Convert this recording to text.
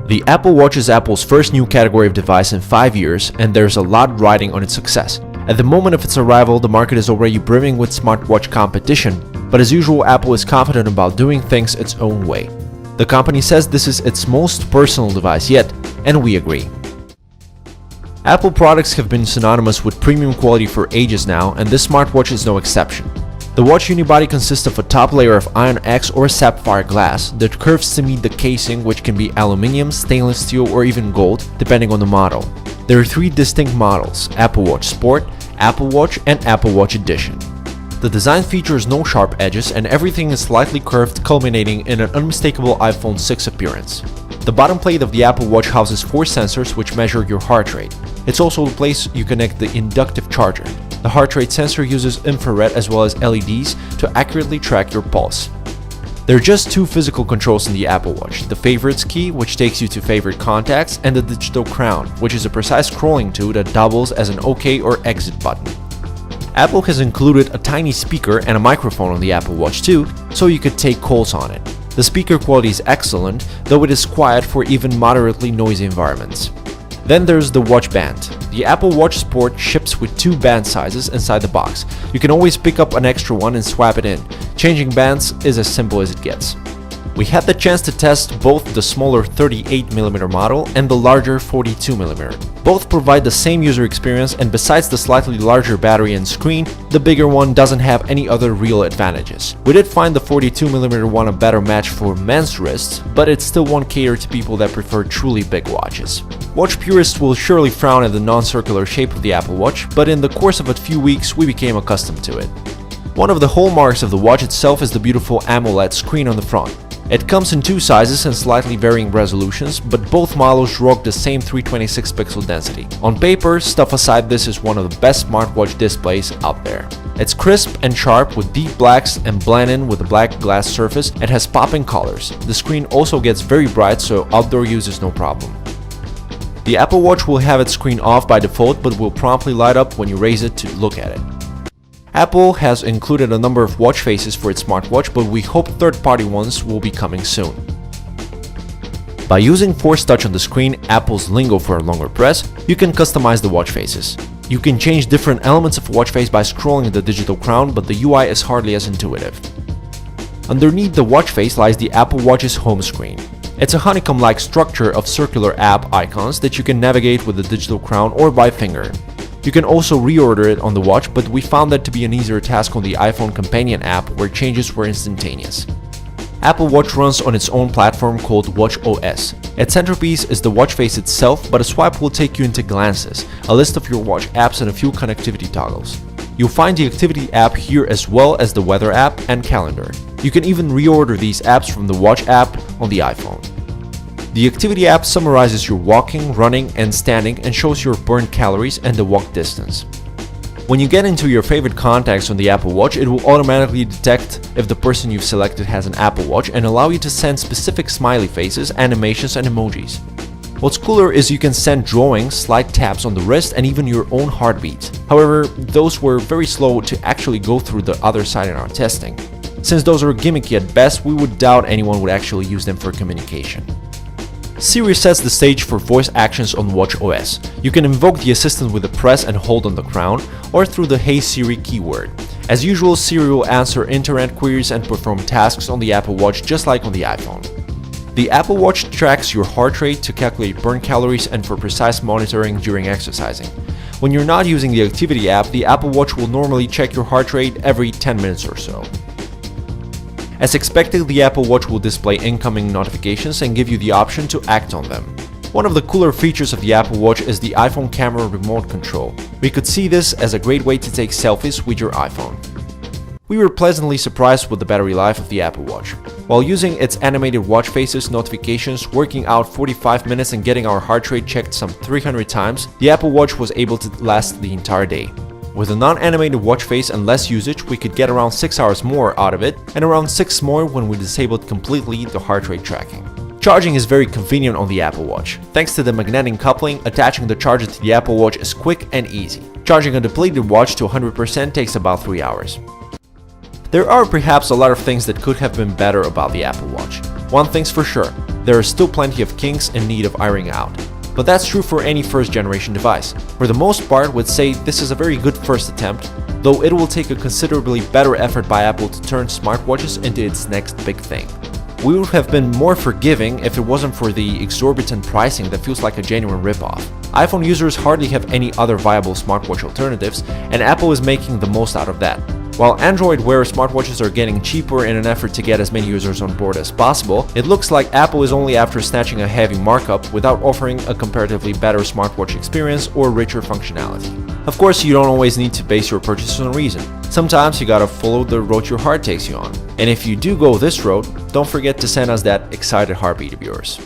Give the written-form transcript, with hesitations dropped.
The Apple Watch is Apple's first new category of device in 5 years, and there's a lot riding on its success. At the moment of its arrival, the market is already brimming with smartwatch competition, but as usual, Apple is confident about doing things its own way. The company says this is its most personal device yet, and we agree. Apple products have been synonymous with premium quality for ages now, and this smartwatch is no exception. The watch unibody consists of a top layer of Iron X or sapphire glass that curves to meet the casing, which can be aluminum, stainless steel, or even gold, depending on the model. There are 3 distinct models: Apple Watch Sport, Apple Watch, and Apple Watch Edition. The design features no sharp edges and everything is slightly curved, culminating in an unmistakable iPhone 6 appearance. The bottom plate of the Apple Watch houses 4 sensors which measure your heart rate. It's also the place you connect the inductive charger. The heart rate sensor uses infrared as well as LEDs to accurately track your pulse. There are just 2 physical controls in the Apple Watch: the Favorites key, which takes you to favorite contacts, and the Digital Crown, which is a precise scrolling tool that doubles as an OK or exit button. Apple has included a tiny speaker and a microphone on the Apple Watch too, so you could take calls on it. The speaker quality is excellent, though it is quiet for even moderately noisy environments. Then there's the watch band. The Apple Watch Sport ships with 2 band sizes inside the box. You can always pick up an extra one and swap it in. Changing bands is as simple as it gets. We had the chance to test both the smaller 38mm model and the larger 42mm. Both provide the same user experience, and besides the slightly larger battery and screen, the bigger one doesn't have any other real advantages. We did find the 42mm one a better match for men's wrists, but it still won't cater to people that prefer truly big watches. Watch purists will surely frown at the non-circular shape of the Apple Watch, but in the course of a few weeks we became accustomed to it. One of the hallmarks of the watch itself is the beautiful AMOLED screen on the front. It comes in 2 sizes and slightly varying resolutions, but both models rock the same 326 pixel density. On paper, stuff aside, this is one of the best smartwatch displays out there. It's crisp and sharp with deep blacks and blend in with the black glass surface. It has popping colors. The screen also gets very bright, so outdoor use is no problem. The Apple Watch will have its screen off by default, but will promptly light up when you raise it to look at it. Apple has included a number of watch faces for its smartwatch, but we hope third-party ones will be coming soon. By using Force Touch on the screen, Apple's lingo for a longer press, you can customize the watch faces. You can change different elements of a watch face by scrolling the Digital Crown, but the UI is hardly as intuitive. Underneath the watch face lies the Apple Watch's home screen. It's a honeycomb-like structure of circular app icons that you can navigate with the Digital Crown or by finger. You can also reorder it on the watch, but we found that to be an easier task on the iPhone Companion app, where changes were instantaneous. Apple Watch runs on its own platform called watchOS. Its centerpiece is the watch face itself, but a swipe will take you into Glances, a list of your watch apps and a few connectivity toggles. You'll find the Activity app here as well as the Weather app and Calendar. You can even reorder these apps from the Watch app on the iPhone. The Activity app summarizes your walking, running, and standing and shows your burned calories and the walk distance. When you get into your favorite contacts on the Apple Watch, it will automatically detect if the person you've selected has an Apple Watch and allow you to send specific smiley faces, animations, and emojis. What's cooler is you can send drawings, slight taps on the wrist, and even your own heartbeat. However, those were very slow to actually go through the other side in our testing. Since those are gimmicky at best, we would doubt anyone would actually use them for communication. Siri sets the stage for voice actions on watchOS. You can invoke the assistant with a press and hold on the crown, or through the Hey Siri keyword. As usual, Siri will answer internet queries and perform tasks on the Apple Watch just like on the iPhone. The Apple Watch tracks your heart rate to calculate burn calories and for precise monitoring during exercising. When you're not using the Activity app, the Apple Watch will normally check your heart rate every 10 minutes or so. As expected, the Apple Watch will display incoming notifications and give you the option to act on them. One of the cooler features of the Apple Watch is the iPhone camera remote control. We could see this as a great way to take selfies with your iPhone. We were pleasantly surprised with the battery life of the Apple Watch. While using its animated watch faces, notifications, working out 45 minutes and getting our heart rate checked some 300 times, the Apple Watch was able to last the entire day. With a non-animated watch face and less usage, we could get around 6 hours more out of it, and around 6 more when we disabled completely the heart rate tracking. Charging is very convenient on the Apple Watch. Thanks to the magnetic coupling, attaching the charger to the Apple Watch is quick and easy. Charging a depleted watch to 100% takes about 3 hours. There are perhaps a lot of things that could have been better about the Apple Watch. One thing's for sure, there are still plenty of kinks in need of ironing out. But that's true for any first-generation device. For the most part, would say this is a very good first attempt, though it will take a considerably better effort by Apple to turn smartwatches into its next big thing. We would have been more forgiving if it wasn't for the exorbitant pricing that feels like a genuine ripoff. iPhone users hardly have any other viable smartwatch alternatives, and Apple is making the most out of that. While Android Wear smartwatches are getting cheaper in an effort to get as many users on board as possible, it looks like Apple is only after snatching a heavy markup without offering a comparatively better smartwatch experience or richer functionality. Of course, you don't always need to base your purchases on reason. Sometimes you gotta follow the road your heart takes you on. And if you do go this road, don't forget to send us that excited heartbeat of yours.